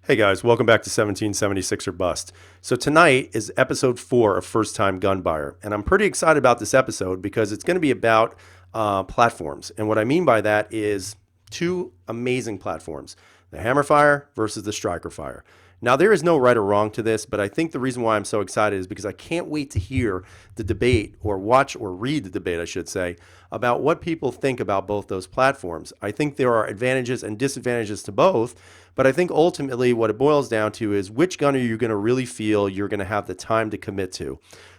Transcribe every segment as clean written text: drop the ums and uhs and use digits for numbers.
Hey guys, welcome back to 1776 or Bust. So tonight is episode 4 of First Time Gun Buyer, and I'm pretty excited about this episode because it's going to be about platforms. And what I mean by that is two amazing platforms, the Hammerfire versus the Strikerfire. Now, there is no right or wrong to this, but I think the reason why I'm so excited is because I can't wait to hear the debate or watch or read the debate, I should say, about what people think about both those platforms. I think there are advantages and disadvantages to both, but I think ultimately what it boils down to is which gun are you going to really feel you're going to have the time to commit to.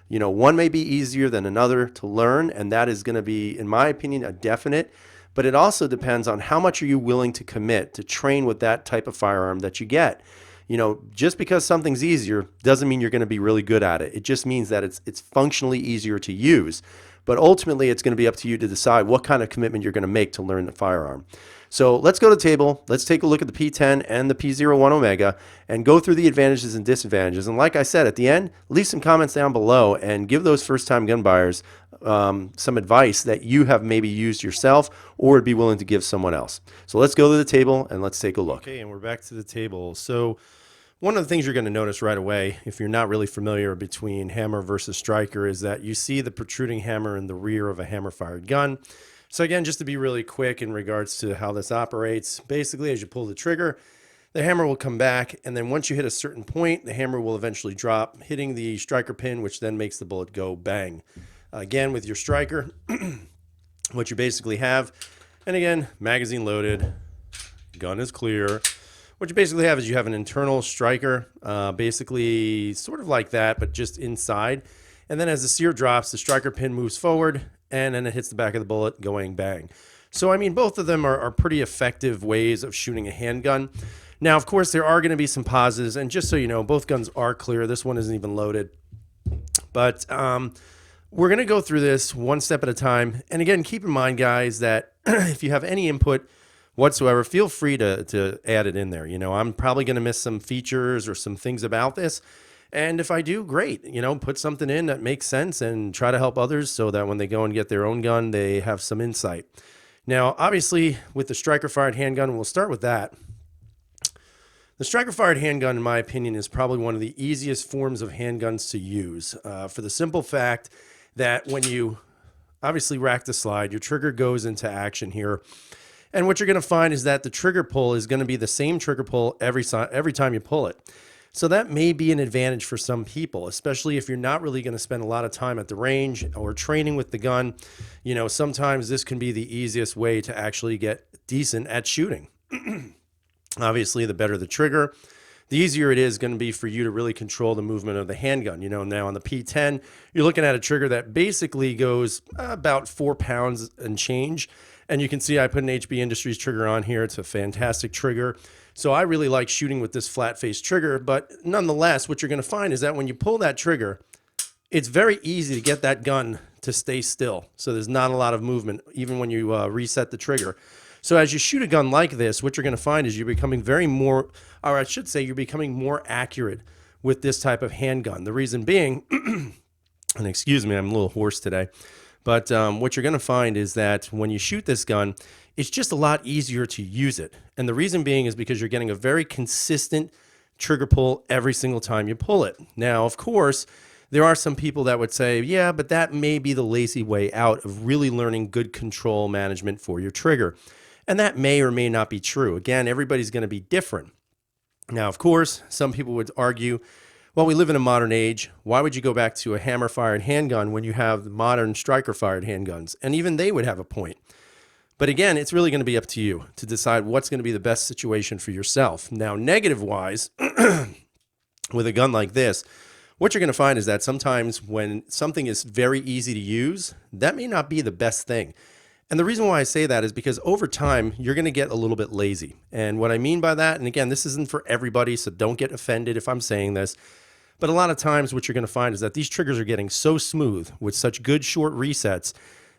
You know, one may be easier than another to learn, and that is going to be, in my opinion, a definite. But it also depends on how much are you willing to commit to train with that type of firearm that you get. You know, just because something's easier doesn't mean you're going to be really good at it. It just means that it's functionally easier to use. But ultimately, it's going to be up to you to decide what kind of commitment you're going to make to learn the firearm. So let's go to the table. Let's take a look at the P10 and the P01 Omega and go through the advantages and disadvantages. And like I said, at the end, leave some comments down below and give those first-time gun buyers some advice that you have maybe used yourself or would be willing to give someone else. So let's go to the table and let's take a look. Okay, and we're back to the table. So one of the things you're going to notice right away, if you're not really familiar between hammer versus striker, is that you see the protruding hammer in the rear of a hammer-fired gun. So again, just to be really quick in regards to how this operates, basically as you pull the trigger, the hammer will come back, and then once you hit a certain point, the hammer will eventually drop, hitting the striker pin, which then makes the bullet go bang. Again, with your striker, what you basically have, and again, magazine loaded, gun is clear. What you basically have is you have an internal striker, basically sort of like that, but just inside. And then as the sear drops, the striker pin moves forward, and then it hits the back of the bullet going bang. So, I mean, both of them are pretty effective ways of shooting a handgun. Now, of course, there are going to be some pauses, and just so you know, both guns are clear. This one isn't even loaded. But we're going to go through this one step at a time. And again, keep in mind, guys, that if you have any input whatsoever, feel free to add it in there. You know, I'm probably going to miss some features or some things about this. And if I do, great, you know, put something in that makes sense and try to help others so that when they go and get their own gun, they have some insight. Now, obviously, with the striker-fired handgun, we'll start with that. The striker-fired handgun, in my opinion, is probably one of the easiest forms of handguns to use for the simple fact that when you obviously rack the slide, your trigger goes into action here. And what you're going to find is that the trigger pull is going to be the same trigger pull every time you pull it. So that may be an advantage for some people, especially if you're not really going to spend a lot of time at the range or training with the gun. You know, sometimes this can be the easiest way to actually get decent at shooting. Obviously, the better the trigger, the easier it is going to be for you to really control the movement of the handgun. You know, now on the P10, you're looking at a trigger that basically goes about 4 pounds and change. And you can see I put an HB Industries trigger on here. It's a fantastic trigger. So I really like shooting with this flat face trigger, but nonetheless, what you're going to find is that when you pull that trigger, it's very easy to get that gun to stay still. So there's not a lot of movement, even when you reset the trigger. So as you shoot a gun like this, what you're going to find is you're becoming you're becoming more accurate with this type of handgun. The reason being, and excuse me, I'm a little hoarse today, but what you're going to find is that when you shoot this gun, it's just a lot easier to use it. And the reason being is because you're getting a very consistent trigger pull every single time you pull it. Now, of course, there are some people that would say, yeah, but that may be the lazy way out of really learning good control management for your trigger. And that may or may not be true. Again, everybody's going to be different. Now, of course, some people would argue, well, we live in a modern age. Why would you go back to a hammer-fired handgun when you have modern striker-fired handguns? And even they would have a point. But again, it's really going to be up to you to decide what's going to be the best situation for yourself. Now, negative-wise, with a gun like this, what you're going to find is that sometimes when something is very easy to use, that may not be the best thing. And the reason why I say that is because over time, you're going to get a little bit lazy. And what I mean by that, and again, this isn't for everybody, so don't get offended if I'm saying this, but a lot of times what you're going to find is that these triggers are getting so smooth with such good short resets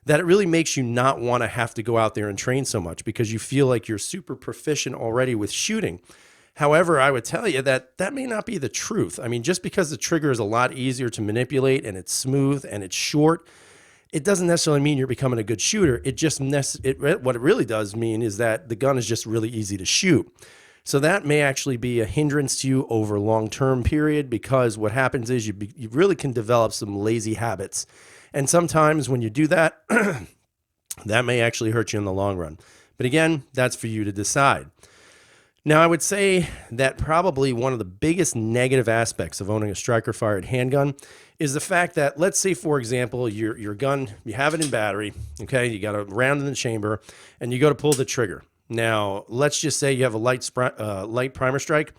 that it really makes you not want to have to go out there and train so much because you feel like you're super proficient already with shooting. However, I would tell you that that may not be the truth. I mean, just because the trigger is a lot easier to manipulate and it's smooth and it's short, it doesn't necessarily mean you're becoming a good shooter. What it really does mean is that the gun is just really easy to shoot. So that may actually be a hindrance to you over a long-term period, because what happens is you really can develop some lazy habits. And sometimes when you do that, that may actually hurt you in the long run. But again, that's for you to decide. Now, I would say that probably one of the biggest negative aspects of owning a striker-fired handgun is the fact that, let's say, for example, your gun, you have it in battery, okay? You got a round in the chamber, and you go to pull the trigger. Now, let's just say you have a light primer strike.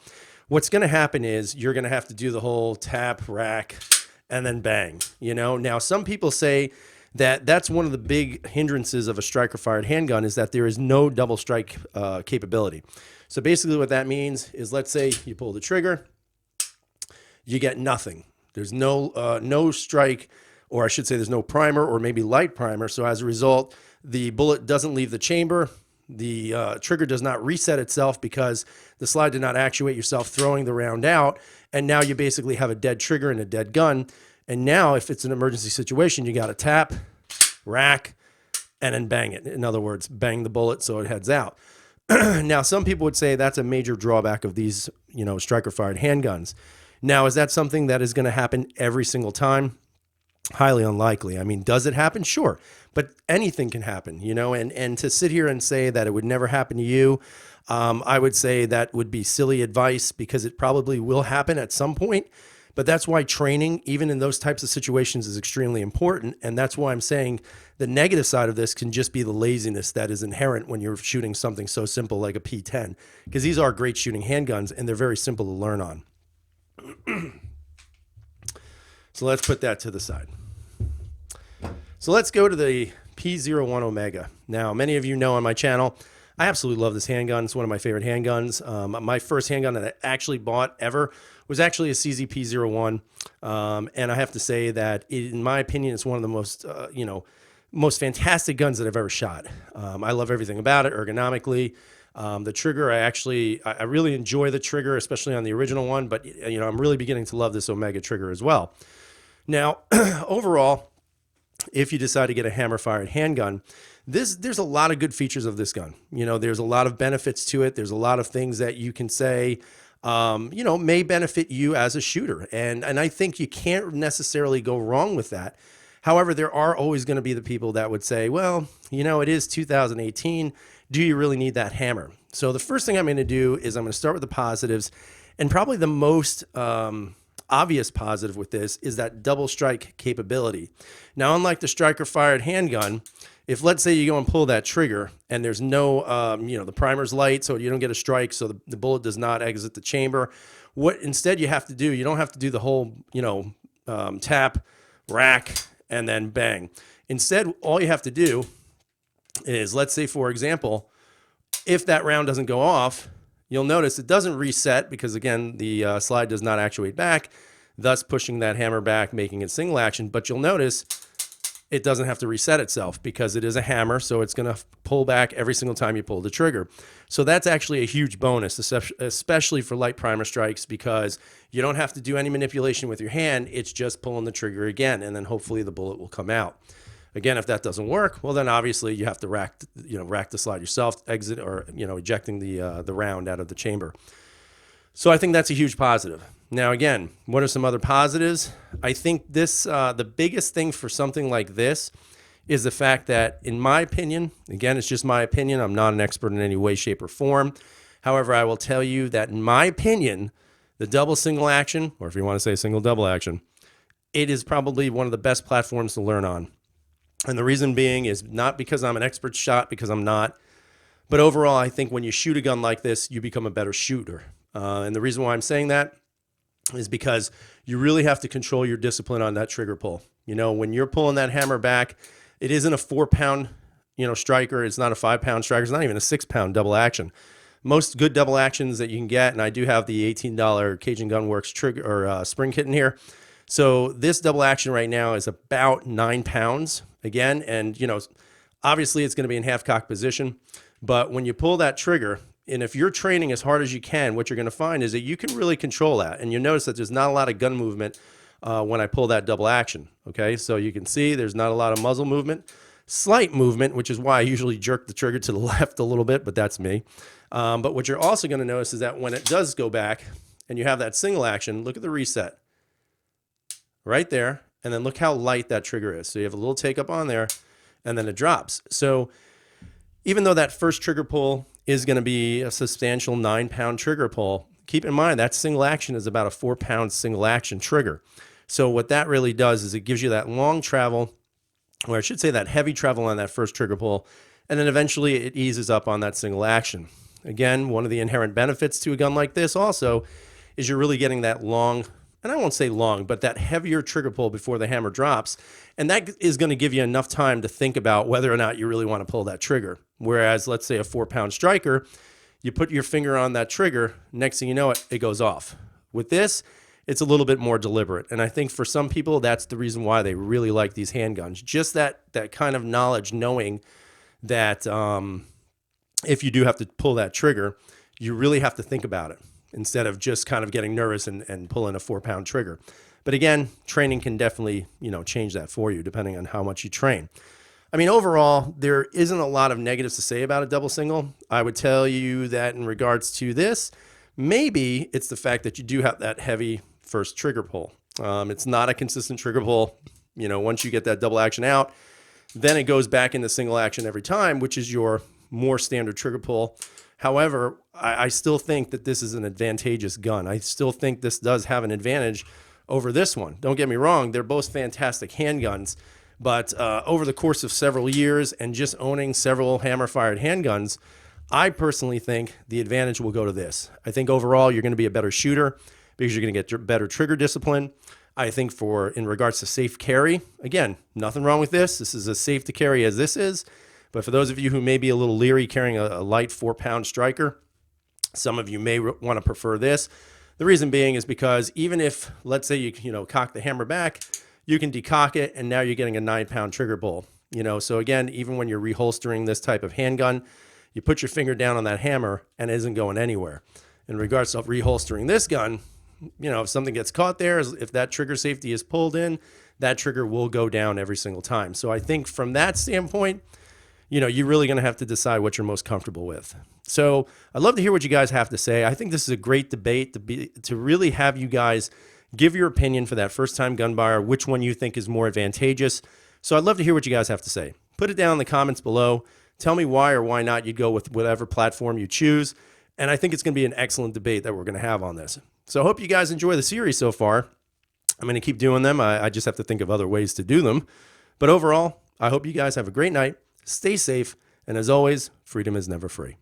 What's going to happen is you're going to have to do the whole tap, rack, and then bang. Now, some people say that that's one of the big hindrances of a striker-fired handgun, is that there is no double strike capability. So basically what that means is, let's say you pull the trigger, you get nothing. There's no strike, or I should say there's no primer, or maybe light primer. So as a result, the bullet doesn't leave the chamber. The trigger does not reset itself because the slide did not actuate yourself throwing the round out. And now you basically have a dead trigger and a dead gun. And now if it's an emergency situation, you got to tap, rack, and then bang it. In other words, bang the bullet so it heads out. Now, some people would say that's a major drawback of these, striker-fired handguns. Now, is that something that is going to happen every single time? Highly unlikely. I mean, does it happen? Sure. But anything can happen, and to sit here and say that it would never happen to you, I would say that would be silly advice, because it probably will happen at some point. But that's why training, even in those types of situations, is extremely important. And that's why I'm saying the negative side of this can just be the laziness that is inherent when you're shooting something so simple like a P10, because these are great shooting handguns and they're very simple to learn on. So let's put that to the side. So let's go to the P01 Omega. Now, many of you know on my channel, I absolutely love this handgun. It's one of my favorite handguns. My first handgun that I actually bought ever was actually a CZ-P01. And I have to say that, in my opinion, it's one of the most fantastic guns that I've ever shot. I love everything about it ergonomically. The trigger, I really enjoy the trigger, especially on the original one, but I'm really beginning to love this Omega trigger as well. Now, overall, if you decide to get a hammer-fired handgun, there's a lot of good features of this gun. There's a lot of benefits to it. There's a lot of things that you can say, may benefit you as a shooter. And I think you can't necessarily go wrong with that. However, there are always going to be the people that would say, well, it is 2018. Do you really need that hammer? So the first thing I'm going to do is I'm going to start with the positives, and probably the most obvious positive with this is that double strike capability. Now, unlike the striker-fired handgun, if, let's say, you go and pull that trigger and there's no, the primer's light, so you don't get a strike, so the bullet does not exit the chamber. What instead you have to do, you don't have to do the whole, tap, rack, and then bang. Instead, all you have to do is, let's say, for example, if that round doesn't go off, you'll notice it doesn't reset because, again, the slide does not actuate back, thus pushing that hammer back, making it single action. But you'll notice it doesn't have to reset itself because it is a hammer, so it's going to pull back every single time you pull the trigger. So that's actually a huge bonus, especially for light primer strikes, because you don't have to do any manipulation with your hand. It's just pulling the trigger again, and then hopefully the bullet will come out. Again, if that doesn't work, well, then obviously you have to rack the slide yourself, exit, or ejecting the round out of the chamber. So I think that's a huge positive. Now, again, what are some other positives? I think this the biggest thing for something like this is the fact that, in my opinion, again, it's just my opinion. I'm not an expert in any way, shape, or form. However, I will tell you that, in my opinion, the double single action, or if you want to say single double action, it is probably one of the best platforms to learn on. And the reason being is not because I'm an expert shot, because I'm not, but overall, I think when you shoot a gun like this, you become a better shooter. And the reason why I'm saying that is because you really have to control your discipline on that trigger pull. When you're pulling that hammer back, it isn't a 4-pound, striker. It's not a 5-pound striker. It's not even a 6-pound double action. Most good double actions that you can get, and I do have the $18 Cajun Gunworks trigger or spring kit in here. So this double action right now is about 9 pounds again. And, obviously it's going to be in half cock position, but when you pull that trigger, and if you're training as hard as you can, what you're going to find is that you can really control that. And you notice that there's not a lot of gun movement when I pull that double action. Okay. So you can see there's not a lot of muzzle movement, slight movement, which is why I usually jerk the trigger to the left a little bit, but that's me. But what you're also going to notice is that when it does go back and you have that single action, look at the reset right there. And then look how light that trigger is. So you have a little take up on there and then it drops. So even though that first trigger pull is going to be a substantial 9-pound trigger pull, keep in mind that single action is about a 4-pound single action trigger. So what that really does is it gives you that long travel, or I should say that heavy travel on that first trigger pull, and then eventually it eases up on that single action. Again, one of the inherent benefits to a gun like this also is you're really getting that long, and I won't say long, but that heavier trigger pull before the hammer drops. And that is going to give you enough time to think about whether or not you really want to pull that trigger. Whereas, let's say a 4-pound striker, you put your finger on that trigger, next thing you know it goes off. With this, it's a little bit more deliberate. And I think for some people, that's the reason why they really like these handguns. Just that kind of knowledge, knowing that if you do have to pull that trigger, you really have to think about it instead of just kind of getting nervous and pulling a 4-pound trigger. But again, training can definitely, change that for you depending on how much you train. I mean, overall, there isn't a lot of negatives to say about a double single. I would tell you that in regards to this, maybe it's the fact that you do have that heavy first trigger pull. It's not a consistent trigger pull. Once you get that double action out, then it goes back into single action every time, which is your more standard trigger pull. However, I still think that this is an advantageous gun. I still think this does have an advantage over this one. Don't get me wrong, they're both fantastic handguns, but over the course of several years and just owning several hammer-fired handguns, I personally think the advantage will go to this. I think overall you're going to be a better shooter because you're going to get better trigger discipline. I think in regards to safe carry, again, nothing wrong with this. This is as safe to carry as this is. But for those of you who may be a little leery carrying a light 4-pound striker, some of you may want to prefer this. The reason being is because even if, let's say you cock the hammer back, you can decock it and now you're getting a 9-pound trigger pull. So again, even when you're reholstering this type of handgun, you put your finger down on that hammer and it isn't going anywhere. In regards to reholstering this gun, if something gets caught there, if that trigger safety is pulled in, that trigger will go down every single time. So I think from that standpoint, you're really going to have to decide what you're most comfortable with. So I'd love to hear what you guys have to say. I think this is a great debate to really have you guys give your opinion for that first-time gun buyer, which one you think is more advantageous. So I'd love to hear what you guys have to say. Put it down in the comments below. Tell me why or why not you'd go with whatever platform you choose. And I think it's going to be an excellent debate that we're going to have on this. So I hope you guys enjoy the series so far. I'm going to keep doing them. I just have to think of other ways to do them. But overall, I hope you guys have a great night. Stay safe. And as always, freedom is never free.